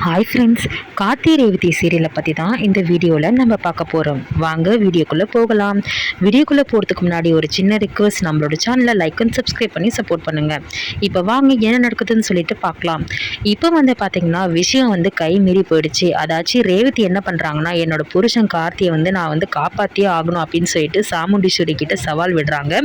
Hi friends, Karthi Revathi சீரியலை பற்றி தான் இந்த வீடியோவில் நம்ம பார்க்க போகிறோம். வாங்க வீடியோக்குள்ளே போகலாம். வீடியோக்குள்ளே போகிறதுக்கு முன்னாடி ஒரு சின்ன ரிக்வஸ்ட், நம்மளோட சேனலை லைக் அண்ட் சப்ஸ்கிரைப் பண்ணி சப்போர்ட் பண்ணுங்கள். இப்போ வாங்க என்ன நடக்குதுன்னு சொல்லிட்டு பார்க்கலாம். இப்போ பார்த்திங்கன்னா விஷயம் கை மீறி போயிடுச்சு. அதாச்சும் ரேவதி என்ன பண்ணுறாங்கன்னா, என்னோட புருஷன் கார்த்தியை நான் காப்பாற்றியே ஆகணும் அப்படின்னு சொல்லிட்டு சாமுண்டீஸ்வரி கிட்ட சவால் விடுறாங்க.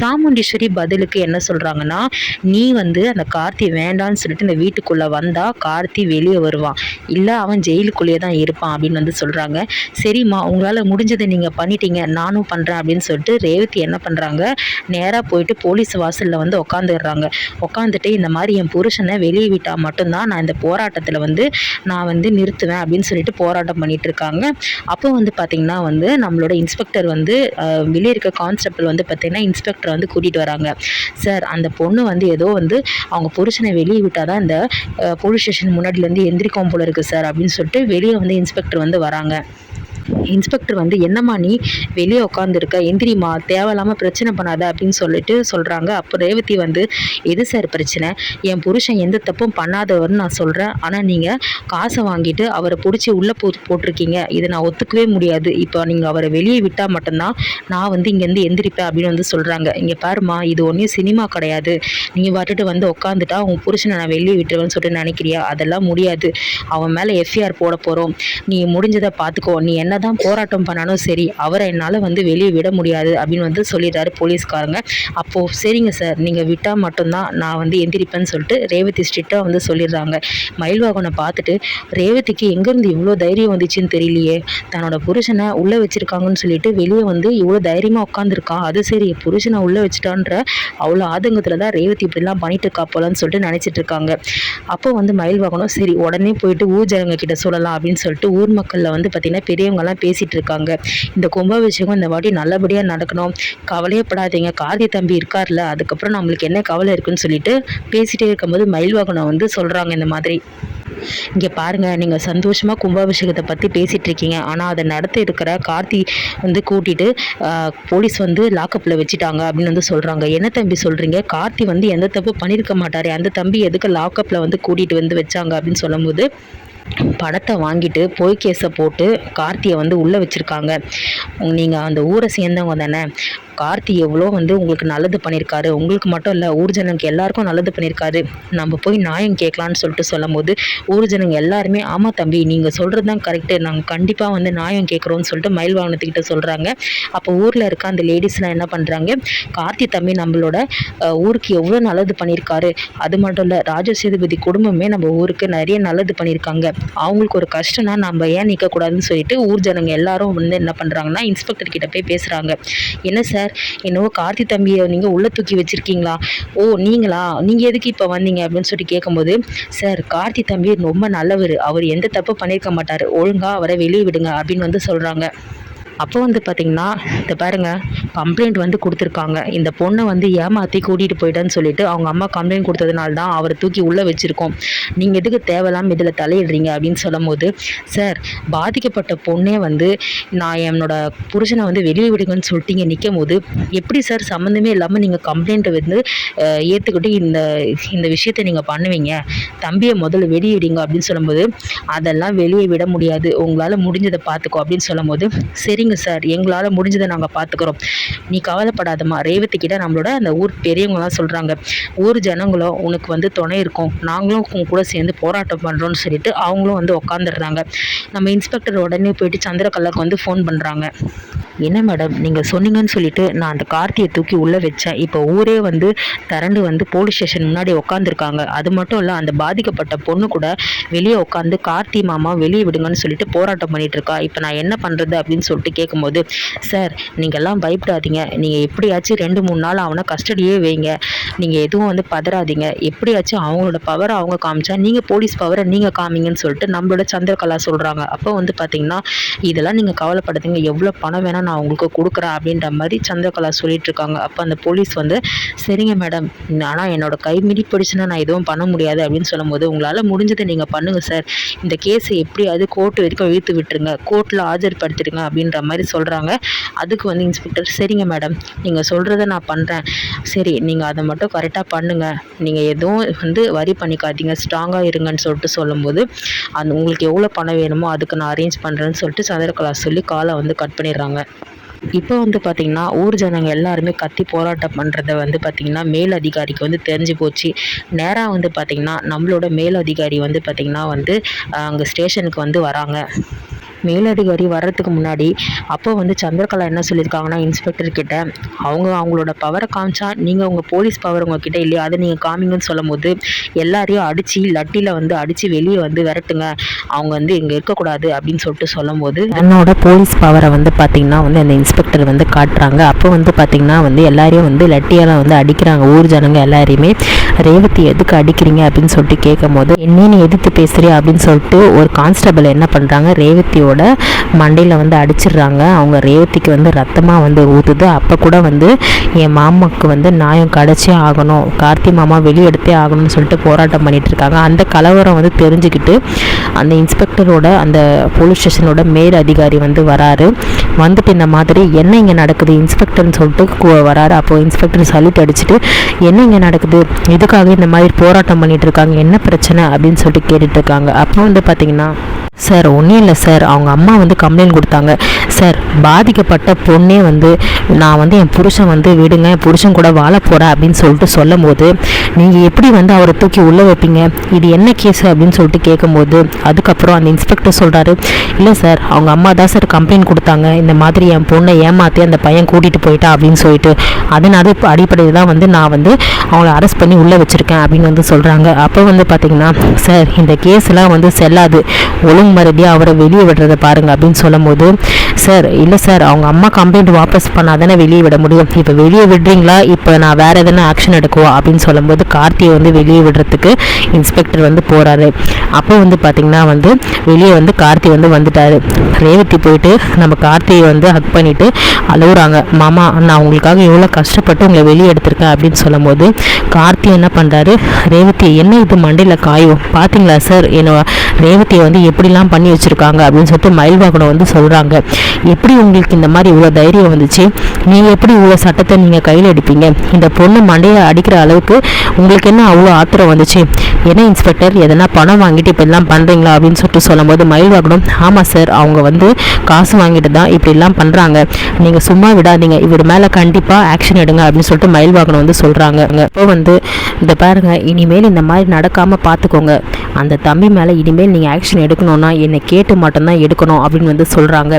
சாமுண்டீஸ்வரி பதிலுக்கு என்ன சொல்கிறாங்கன்னா, நீ அந்த கார்த்தி வேண்டான்னு சொல்லிட்டு இந்த வீட்டுக்குள்ளே வந்தால் கார்த்தி வெளியே வருவான், இல்லை அவன் ஜெயிலுக்குள்ளேயே தான் இருப்பான் அப்படின்னு சொல்கிறாங்க. சரிம்மா, உங்களால் முடிஞ்சதை நீங்கள் பண்ணிட்டீங்க, நானும் பண்ணுறேன் அப்படின்னு சொல்லிட்டு ரேவதி என்ன பண்ணுறாங்க, நேராக போயிட்டு போலீஸ் வாசலில் உட்காந்துடுறாங்க. உட்காந்துட்டு இந்த மாதிரி என் புருஷனை வெளியே விட்டால் மட்டும்தான் நான் இந்த போராட்டத்தில் நான் நிறுத்துவேன் அப்படின்னு சொல்லிட்டு போராட்டம் பண்ணிட்டு இருக்காங்க. அப்போ பார்த்திங்கன்னா நம்மளோட இன்ஸ்பெக்டர் வெளியே இருக்க கான்ஸ்டபிள் பார்த்திங்கன்னா இன்ஸ்பெக்டர் கூட்டிகிட்டு வராங்க. சார், அந்த பொண்ணு ஏதோ அவங்க புருஷனை வெளியே விட்டால் தான் இந்த போலீஸ் ஸ்டேஷன் முன்னாடியிலேருந்து எந்திரிக்கும் போல இருக்குது சார் அப்படின்னு சொல்லிட்டு வெளியே இன்ஸ்பெக்டர் வராங்க. இன்ஸ்பெக்டர் என்னம்மா நீ வெளியே உட்காந்துருக்க, எந்திரிமா, தேவையில்லாமல் பிரச்சனை பண்ணாத அப்படின்னு சொல்லிட்டு சொல்கிறாங்க. அப்போ ரேவதி எது சார் பிரச்சனை, என் புருஷன் எந்த தப்பும் பண்ணாதவர்னு நான் சொல்கிறேன், ஆனால் நீங்கள் காசை வாங்கிட்டு அவரை பிடிச்சி உள்ளே போட்டிருக்கீங்க, இதை நான் ஒத்துக்கவே முடியாது. இப்போ நீங்கள் அவரை வெளியே விட்டால் மட்டும்தான் நான் இங்கேருந்து எந்திரிப்பேன் அப்படின்னு சொல்கிறாங்க. இங்கே பாருமா, இது ஒன்றும் சினிமா கிடையாது, நீங்கள் வாட்டுட்டு உட்காந்துட்டா உங்கள் புருஷனை நான் வெளியே விட்டுருவேன்னு சொல்லிட்டு நினைக்கிறியா, அதெல்லாம் முடியாது. அவன் மேலே எஃப்ஐஆர் போட போகிறோம், நீ முடிஞ்சதை பார்த்துக்கோ, நீ என்ன தான் போராட்டம் பண்ணாலும் சரி, அவரை என்னால் வெளியே விட முடியாது அப்படின்னு சொல்லிடுறாரு போலீஸ்காரங்க. அப்போது சரிங்க சார், நீங்கள் விட்டால் மட்டும்தான் நான் எந்திரிப்பேன்னு சொல்லிட்டு ரேவதி ஸ்ட்ரிக்டாக சொல்லிடுறாங்க. மயில்வாகனை பார்த்துட்டு ரேவதிக்கு எங்கேருந்து இவ்வளோ தைரியம் வந்துச்சுன்னு தெரியலையே, தன்னோட புருஷனை உள்ளே வச்சுருக்காங்கன்னு சொல்லிட்டு வெளியே இவ்வளோ தைரியமாக உட்காந்துருக்கான், அது சரி புருஷனை உள்ளே வச்சுட்டான்ற அவ்வளோ ஆதங்கத்தில் தான் ரேவதி இப்படிலாம் பண்ணிட்டு இருக்கா போலன்னு சொல்லிட்டு நினச்சிட்டு இருக்காங்க. அப்போ மயில்வாகனும் சரி உடனே போயிட்டு ஊர் ஜனங்க கிட்ட சொல்லலாம் அப்படின்னு சொல்லிட்டு ஊர் மக்களில் பார்த்திங்கன்னா பெரியவங்கெல்லாம் பேசிகிட்டு இருக்காங்க. இந்த கும்பாபிஷேகம் இந்த வாட்டி நல்லபடியாக நடக்கணும், கவலையப்படாதீங்க, கார்த்தி தம்பி இருக்கார்ல, அதுக்கப்புறம் நம்மளுக்கு என்ன கவலை இருக்குன்னு சொல்லிட்டு பேசிகிட்டே இருக்கும்போது மயில்வாகனம் சொல்கிறாங்க இந்த மாதிரி. இங்கே பாருங்கள், நீங்கள் சந்தோஷமாக கும்பாபிஷேகத்தை பற்றி பேசிகிட்டு இருக்கீங்க, ஆனால் அதை நடத்த இருக்கிற கார்த்தி கூட்டிகிட்டு போலீஸ் லாக்கப்பில் வச்சுட்டாங்க அப்படின்னு சொல்கிறாங்க. என்ன தம்பி சொல்கிறீங்க, கார்த்தி எந்த தப்பு பண்ணியிருக்க மாட்டார், அந்த தம்பி எதுக்கு லாக்கப்பில் கூட்டிகிட்டு வச்சாங்க அப்படின்னு சொல்லும்போது, பணத்தை வாங்கிட்டு போய் கேஸை போட்டு கார்த்தியை உள்ளே வச்சுருக்காங்க. நீங்கள் அந்த ஊரை சேர்ந்தவங்க தானே, கார்த்தி எவ்வளோ உங்களுக்கு நல்லது பண்ணியிருக்காரு, உங்களுக்கு மட்டும் இல்லை ஊர் ஜனங்க எல்லாருக்கும் நல்லது பண்ணியிருக்காரு, நம்ம போய் நியாயம் கேட்கலான்னு சொல்லிட்டு சொல்லும்போது ஊர் ஜனங்க எல்லாருமே ஆமாம் தம்பி நீங்கள் சொல்கிறது தான் கரெக்டு, நாங்கள் கண்டிப்பாக நியாயம் கேட்குறோன்னு சொல்லிட்டு மயில்வாகனத்துக்கிட்ட சொல்கிறாங்க. அப்போ ஊரில் இருக்க அந்த லேடிஸ்லாம் என்ன பண்ணுறாங்க, கார்த்தி தம்பி நம்மளோட ஊருக்கு எவ்வளோ நல்லது பண்ணியிருக்காரு, அது மட்டும் இல்லை ராஜசேதுபதி குடும்பமே நம்ம ஊருக்கு நிறைய நல்லது பண்ணியிருக்காங்க, அவங்களுக்கு ஒரு கஷ்டம்னா நம்ம ஏன் நிற்கக்கூடாதுன்னு சொல்லிட்டு ஊர் ஜனங்க எல்லாரும் என்ன பண்ணுறாங்கன்னா இன்ஸ்பெக்டர் கிட்ட போய் பேசுகிறாங்க. என்ன சார், என்னவோ கார்த்தி தம்பியை நீங்கள் உள்ளே தூக்கி வச்சுருக்கீங்களா, ஓ நீங்களா, நீங்கள் எதுக்கு இப்போ வந்தீங்க அப்படின்னு சொல்லிட்டு கேட்கும்போது, சார் கார்த்தி தம்பி ரொம்ப நல்லவர், அவர் எந்த தப்பு பண்ணியிருக்க மாட்டார், ஒழுங்காக அவரை வெளியே விடுங்க அப்படின்னு சொல்கிறாங்க. அப்போ பார்த்திங்கன்னா இந்த பாருங்கள், கம்ப்ளைண்ட் கொடுத்துருக்காங்க, இந்த பொண்ணை ஏமாற்றி கூட்டிகிட்டு போயிட்டேன்னு சொல்லிட்டு அவங்க அம்மா கம்ப்ளைண்ட் கொடுத்ததுனால தான் அவரை தூக்கி உள்ளே வச்சுருக்கோம், நீங்கள் எதுக்கு தேவையில்லாமல் இதில் தலையிடுறீங்க அப்படின்னு சொல்லும்போது, சார் பாதிக்கப்பட்ட பொண்ணே நான் என்னோட புருஷனை வெளியே விடுங்கன்னு சொல்லிட்டு இங்கே நிற்கும் போது எப்படி சார் சம்மந்தமே இல்லாமல் நீங்கள் கம்ப்ளைண்ட்டை ஏற்றுக்கிட்டு இந்த விஷயத்தை நீங்கள் பண்ணுவீங்க, தம்பியை முதல்ல வெளியே விடுங்க அப்படின்னு சொல்லும்போது, அதெல்லாம் வெளியே விட முடியாது, உங்களால் முடிஞ்சதை பார்த்துக்கோ அப்படின்னு சொல்லும்போது, சரிங்க சார் எங்களால் முடிஞ்சதை நாங்கள் பார்த்துக்குறோம், நீ கவலைப்படாதம்மா, ரேவதி கிட்ட நம்மளோட அந்த ஊர் பெரியவங்களாம் சொல்கிறாங்க, ஊர் ஜனங்களும் உனக்கு துணை இருக்கும், நாங்களும் உங்க கூட சேர்ந்து போராட்டம் பண்ணுறோன்னு சொல்லிட்டு அவங்களும் உட்காந்துடுறாங்க. நம்ம இன்ஸ்பெக்டர் உடனே போயிட்டு சந்திரகலாவுக்கு ஃபோன் பண்ணுறாங்க. என்ன மேடம் நீங்கள் சொன்னீங்கன்னு சொல்லிட்டு நான் அந்த கார்த்தியை தூக்கி உள்ளே வச்சேன், இப்போ ஊரே திரண்டு போலீஸ் ஸ்டேஷன் முன்னாடி உட்காந்துருக்காங்க, அது மட்டும் இல்லை அந்த பாதிக்கப்பட்ட பொண்ணு கூட வெளியே உட்காந்து கார்த்தி மாமா வெளியே விடுங்கன்னு சொல்லிட்டு போராட்டம் பண்ணிட்டு இருக்கா, இப்போ நான் என்ன பண்ணுறது அப்படின்னு சொல்லிட்டு கேட்கும்போது, சார் நீங்கள்லாம் பயப்படாதீங்க, நீங்கள் எப்படியாச்சும் 2-3 நாள் அவனை கஸ்டடியே வைங்க, நீங்கள் எதுவும் பதறாதீங்க, எப்படியாச்சும் அவங்களோட பவரை அவங்க காமிச்சா நீங்கள் போலீஸ் பவரை நீங்கள் காமிங்கன்னு சொல்லிட்டு நம்மளோட சந்திரகலா சொல்கிறாங்க. அப்போ பார்த்தீங்கன்னா இதெல்லாம் நீங்கள் கவலைப்படுறீங்க, எவ்வளோ பணம் வேணால் நான் உங்களுக்கு கொடுக்குறேன் அப்படின்ற மாதிரி சந்திரகலா சொல்லிட்டு இருக்காங்க. அப்போ அந்த போலீஸ் சரிங்க மேடம், ஆனால் என்னோட கை மீறி போயிடுச்சுன்னா நான் எதுவும் பண்ண முடியாது அப்படின்னு சொல்லும்போது, உங்களால் முடிஞ்சதை நீங்கள் பண்ணுங்கள் சார், இந்த கேஸை எப்படியாவது கோர்ட் வரைக்கும் இழுத்து விட்டுருங்க, கோர்ட்டில் ஆஜர்படுத்திடுங்க அப்படின்ற மாதிரி சொல்கிறாங்க. அதுக்கு வந்து இன்ஸ்பெக்டர் சரிங்க மேடம், நீங்கள் சொல்கிறத நான் பண்ணுறேன், சரி நீங்கள் அதை மட்டும் கரெக்டாக பண்ணுங்கள், நீங்கள் எதுவும் வந்து வரி பண்ணிக்காதீங்க, ஸ்ட்ராங்காக இருங்கன்னு சொல்லிட்டு சொல்லும்போது, உங்களுக்கு எவ்வளோ பணம் வேணுமோ அதுக்கு நான் அரேஞ்ச் பண்ணுறேன்னு சொல்லிட்டு சந்திரகலா சொல்லி காலை வந்து கட் பண்ணிடுறாங்க. இப்போ வந்து பார்த்திங்கன்னா ஊர் ஜனங்க எல்லாருமே கத்தி போராட்டம் பண்ணுறத வந்து பார்த்திங்கன்னா மேல் அதிகாரிக்கு வந்து தெரிஞ்சு போச்சு. நேராக வந்து பார்த்திங்கன்னா நம்மளோட மேல் அதிகாரி வந்து பார்த்திங்கன்னா வந்து அங்கே ஸ்டேஷனுக்கு வந்து வராங்க. மேலதிகாரி வர்றதுக்கு முன்னாடி அப்போ வந்து சந்திரகலா என்ன சொல்லியிருக்காங்கன்னா இன்ஸ்பெக்டர் கிட்ட, அவங்களோட பவரை காமிச்சா நீங்கள் உங்கள் போலீஸ் பவர் உங்ககிட்ட இல்லையா, அதை நீங்கள் காமிங்கன்னு சொல்லும் போது எல்லாரையும் அடித்து லட்டியில் வந்து அடித்து வெளியே வந்து விரட்டுங்க, அவங்க வந்து இங்கே இருக்கக்கூடாது அப்படின்னு சொல்லிட்டு சொல்லும் போது என்னோட போலீஸ் பவரை வந்து பார்த்திங்கன்னா வந்து அந்த இன்ஸ்பெக்டர் வந்து காட்டுறாங்க. அப்போ வந்து பார்த்திங்கன்னா வந்து எல்லாரையும் வந்து லட்டியால் வந்து அடிக்கிறாங்க. ஊர் ஜனங்க எல்லாரையுமே ரேவதி எதுக்கு அடிக்கிறீங்க அப்படின்னு சொல்லிட்டு கேட்கும் போது என்னன்னு எதிர்த்து பேசுறியா அப்படின்னு சொல்லிட்டு ஒரு கான்ஸ்டபிள் என்ன பண்ணுறாங்க, ரேவதியோட மண்டையில் வந்து அடிச்சிடுறாங்க. அவங்க ரேவதிக்கு வந்து ரத்தமாக வந்து ஊற்றுது. அப்போ கூட வந்து என் மாமாவுக்கு வந்து நியாயம் கிடச்சே ஆகணும், கார்த்தி மாமா வெளியெடுத்தே ஆகணும்னு சொல்லிட்டு போராட்டம் பண்ணிட்டு இருக்காங்க. அந்த கலவரம் வந்து தெரிஞ்சுக்கிட்டு அந்த இன்ஸ்பெக்டரோட அந்த போலீஸ் ஸ்டேஷனோட மேல் அதிகாரி வந்து வராரு. வந்துட்டு இந்த மாதிரி என்ன இங்கே நடக்குது இன்ஸ்பெக்டர்னு சொல்லிட்டு வராரு. அப்போ இன்ஸ்பெக்டர் சல்யூட் அடிச்சுட்டு என்ன இங்கே நடக்குது, இதுக்காக இந்த மாதிரி போராட்டம் பண்ணிட்டு இருக்காங்க, என்ன பிரச்சனை அப்படின்னு சொல்லிட்டு கேட்டுட்டு இருக்காங்க. அப்போ வந்து பார்த்தீங்கன்னா சார் ஒன்றும் இல்லை சார், அவங்க அம்மா வந்து கம்ப்ளைண்ட் கொடுத்தாங்க சார், பாதிக்கப்பட்ட பொண்ணே வந்து நான் வந்து என் புருஷன் வந்து விடுங்க, என் புருஷன் கூட வாழ போகிறேன் அப்படின்னு சொல்லிட்டு சொல்லும் போது நீங்கள் எப்படி வந்து அவரை தூக்கி உள்ளே வைப்பீங்க, இது என்ன கேஸ் அப்படின்னு சொல்லிட்டு கேட்கும்போது அதுக்கப்புறம் அந்த இன்ஸ்பெக்டர் சொல்கிறாரு, இல்லை சார் அவங்க அம்மா தான் சார் கம்ப்ளைண்ட் கொடுத்தாங்க, இந்த மாதிரி என் பொண்ணை ஏமாற்றி அந்த பையன் கூட்டிகிட்டு போயிட்டா அப்படின்னு சொல்லிட்டு, அதனால இப்போ அடிப்படையில் தான் வந்து நான் வந்து அவங்கள அரெஸ்ட் பண்ணி உள்ளே வச்சுருக்கேன் அப்படின்னு வந்து சொல்கிறாங்க. அப்போ வந்து பார்த்திங்கன்னா சார் இந்த கேஸ்லாம் வந்து செல்லாது, மறுபடியும் அவரை வெளியே விடுறதை பாருங்க அப்படின்னு சொல்லும் போது சார் இல்லை சார் அவங்க அம்மா கம்ப்ளைண்ட் வாபஸ் பண்ணாதானே வெளியே விட முடியும், இப்போ வெளியே விடுறீங்களா, இப்போ நான் வேறு எதனா ஆக்ஷன் எடுக்குவா அப்படின்னு சொல்லும்போது கார்த்தியை வந்து வெளியே விடுறதுக்கு இன்ஸ்பெக்டர் வந்து போகிறாரு. அப்போ வந்து பார்த்திங்கன்னா வந்து வெளியே வந்து கார்த்தி வந்து வந்துட்டாரு. ரேவதி போயிட்டு நம்ம கார்த்தியை வந்து ஹக் பண்ணிவிட்டு அழுகுறாங்க, மாமா நான் உங்களுக்காக எவ்வளோ கஷ்டப்பட்டு உங்களை வெளியே எடுத்திருக்கேன் அப்படின்னு சொல்லும் போது கார்த்தி என்ன பண்ணுறாரு, ரேவதி என்ன இது மண்டையில் காயும் பார்த்தீங்களா சார், என்னோட ரேவதியை வந்து எப்படிலாம் பண்ணி வச்சுருக்காங்க அப்படின்னு சொல்லிட்டு மயில்வாகனம் வந்து சொல்கிறாங்க. எப்படி உங்களுக்கு இந்த மாதிரி இவ்வளோ தைரியம் வந்துச்சு, நீங்கள் எப்படி இவ்வளோ சட்டத்தை நீங்கள் கையில் எடுப்பீங்க, இந்த பொண்ணு மண்டையை அடிக்கிற அளவுக்கு உங்களுக்கு என்ன அவ்வளோ ஆத்திரம் வந்துச்சு, என்ன இன்ஸ்பெக்டர் எதனா பணம் வாங்கிட்டு இப்போ எல்லாம் பண்ணுறீங்களா அப்படின்னு சொல்லிட்டு சொல்லும்போது மயில்வாகனம் ஆமாம் சார் அவங்க வந்து காசு வாங்கிட்டு தான் இப்படிலாம் பண்ணுறாங்க, நீங்கள் சும்மா விடாதீங்க, இவர் மேலே கண்டிப்பாக ஆக்ஷன் எடுங்க அப்படின்னு சொல்லிட்டு மயில்வாகனம் வந்து சொல்கிறாங்க. இப்போ வந்து இந்த பாருங்கள் இனிமேல் இந்த மாதிரி நடக்காமல் பார்த்துக்கோங்க, அந்த தம்பி மேலே இனிமேல் நீங்கள் ஆக்ஷன் எடுக்கணும்னா என்னை கேட்டு மட்டும்தான் எடுக்கணும் அப்படின்னு வந்து சொல்கிறாங்க.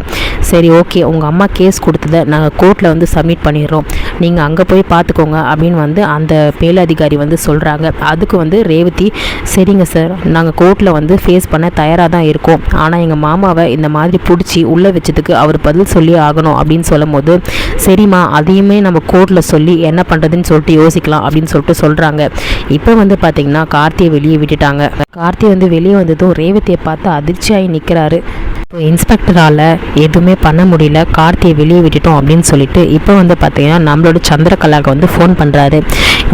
சரி ஓகே உங்கள் அம்மா கேஸ் கொடுத்ததை நாங்கள் கோர்ட்டில் வந்து சப்மிட் பண்ணிடுறோம், நீங்கள் அங்கே போய் பார்த்துக்கோங்க அப்படின்னு வந்து அந்த மேலதிகாரி வந்து சொல்கிறாங்க. அதுக்கு வந்து ரேவதி சரிங்க சார் நாங்கள் கோர்ட்டில் வந்து ஃபேஸ் பண்ண தயாராக தான் இருக்கோம், ஆனால் எங்கள் மாமாவை இந்த மாதிரி பிடிச்சி உள்ளே வச்சதுக்கு அவர் பதில் சொல்லி ஆகணும் அப்படின்னு சொல்லும் போது சரிம்மா அதையுமே நம்ம கோர்ட்டில் சொல்லி என்ன பண்ணுறதுன்னு சொல்லிட்டு யோசிக்கலாம் அப்படின்னு சொல்லிட்டு சொல்கிறாங்க. இப்போ வந்து பார்த்திங்கன்னா கார்த்தியை வெளியே விட்டுட்டாங்க. கார்த்தி வந்து வெளியே வந்ததும் ரேவதியை பார்த்து அதிர்ச்சியாகி நிற்கிறாரு. இப்போ இன்ஸ்பெக்டரால் எதுவுமே பண்ண முடியல, கார்த்தியை வெளியே விட்டுட்டோம் அப்படின்னு சொல்லிட்டு இப்போ வந்து பார்த்தீங்கன்னா நம்மளோட சந்திரகலாவுக்கு வந்து ஃபோன் பண்ணுறாரு.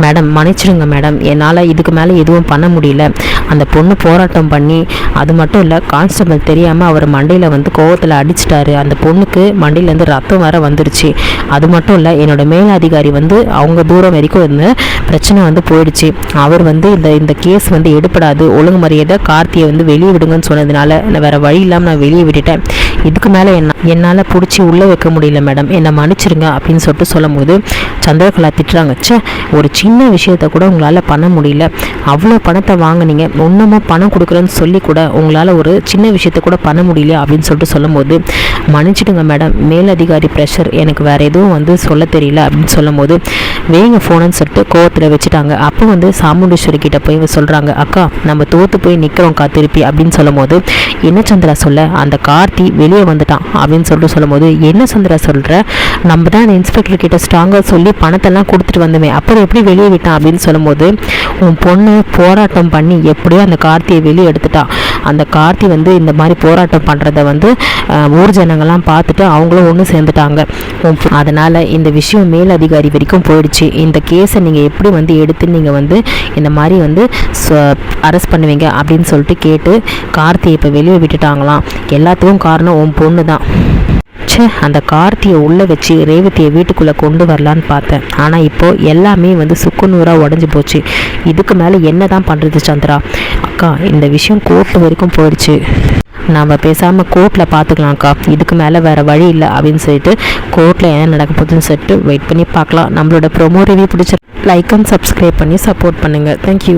மேடம் மன்னிச்சிடுங்க மேடம், என்னால் இதுக்கு மேலே எதுவும் பண்ண முடியல, அந்த பொண்ணு போராட்டம் பண்ணி அது மட்டும் இல்லை கான்ஸ்டபிள் தெரியாமல் அவர் மண்டையில் வந்து கோவத்தில் அடிச்சிட்டாரு, அந்த பொண்ணுக்கு மண்டையிலேருந்து ரத்தம் வர வந்துருச்சு, அது மட்டும் இல்லை என்னோட மேலதிகாரி வந்து அவங்க தூரம் வரைக்கும் இந்த பிரச்சனை வந்து போயிடுச்சு, அவர் வந்து இந்த கேஸ் வந்து எடுப்படாது, ஒழுங்கு மரியாதை கார்த்தியை வந்து வெளியே விடுங்கன்னு சொன்னதுனால நான் வேறு வழி இல்லாமல் நான் வெளியே விட்டுட்டேன், இதுக்கு மேலே என்னால் பிடிச்சி உள்ளே வைக்க முடியல மேடம், என்னை மன்னிச்சிருங்க அப்படின்னு சொல்லிட்டு சொல்லும் போது சந்திரகலா திட்டுறாங்க, சே ஒரு சின்ன விஷயத்த கூட உங்களால் பண்ண முடியல, அவ்வளோ பணத்தை வாங்கினீங்க, இன்னமும் பணம் கொடுக்குறேன்னு சொல்லி கூட உங்களால் ஒரு சின்ன விஷயத்த கூட பண்ண முடியல அப்படின்னு சொல்லிட்டு சொல்லும் போது மன்னிச்சிடுங்க மேடம், மேலதிகாரி ப்ரெஷர், எனக்கு வேறு எதுவும் வந்து சொல்ல தெரியல அப்படின்னு சொல்லும் போது வேங்க ஃபோனுன்னு சொல்லிட்டு கோவத்தில் வச்சுட்டாங்க. அப்போ வந்து சாமுண்டீஸ்வரி கிட்ட போய் சொல்கிறாங்க, அக்கா நம்ம தோற்று போய் நிற்கிறோம்க்கா திருப்பி அப்படின்னு சொல்லும் போது என்ன சந்திரா சொல்ல, அந்த கார்த்தி வெளியே வந்துட்டான் அப்படின்னு சொல்லிட்டு சொல்லும் போது என்ன சந்திரா சொல்கிற, நம்ம தான் அந்த இன்ஸ்பெக்டர் கிட்ட ஸ்ட்ராங்காக சொல்லி பணத்தெல்லாம் கொடுத்துட்டு வந்தோமே அப்புறம் எப்படி வெளியே விட்டான் அப்படின்னு சொல்லும்போது உன் பொண்ணு போராட்டம் பண்ணி எப்படியோ அந்த கார்த்தியை வெளியே எடுத்துட்டான், அந்த கார்த்தி வந்து இந்த மாதிரி போராட்டம் பண்ணுறத வந்து ஊர் ஜனங்கள்லாம் பார்த்துட்டு அவங்களும் ஒன்று சேர்ந்துட்டாங்க, அதனால் இந்த விஷயம் மேல் அதிகாரி வரைக்கும் போயிடுச்சு, இந்த கேஸை நீங்கள் எப்படி வந்து எடுத்து நீங்கள் வந்து இந்த மாதிரி வந்து அரெஸ்ட் பண்ணுவீங்க அப்படின்னு சொல்லிட்டு கேட்டு கார்த்தியை இப்போ வெளியே விட்டுட்டாங்களாம், எல்லாத்துக்கும் காரணம் உன் பொண்ணு தான், அந்த கார்த்தியை உள்ளே வச்சு ரேவதியை வீட்டுக்குள்ளே கொண்டு வரலான்னு பார்த்தேன். ஆனால் இப்போது எல்லாமே சுக்குநூறாக உடஞ்சி போச்சு. இதுக்கு மேலே என்ன தான் பண்ணுறது சந்திரா? அக்கா, இந்த விஷயம் கோர்ட்டு வரைக்கும் போயிடுச்சு. நம்ம பேசாமல் கோர்ட்டில் பார்த்துக்கலாம்க்கா. இதுக்கு மேலே வேறு வழி இல்லை அப்படின்னு சொல்லிட்டு கோர்ட்டில் என்ன நடக்க போகுதுன்னு சொல்லிட்டு வெயிட் பண்ணி பார்க்கலாம். நம்மளோட ப்ரோமோ ரிவ்யூ பிடிச்ச லைக் அண்ட் சப்ஸ்கிரைப் பண்ணி சப்போர்ட் பண்ணுங்கள். தேங்க்யூ.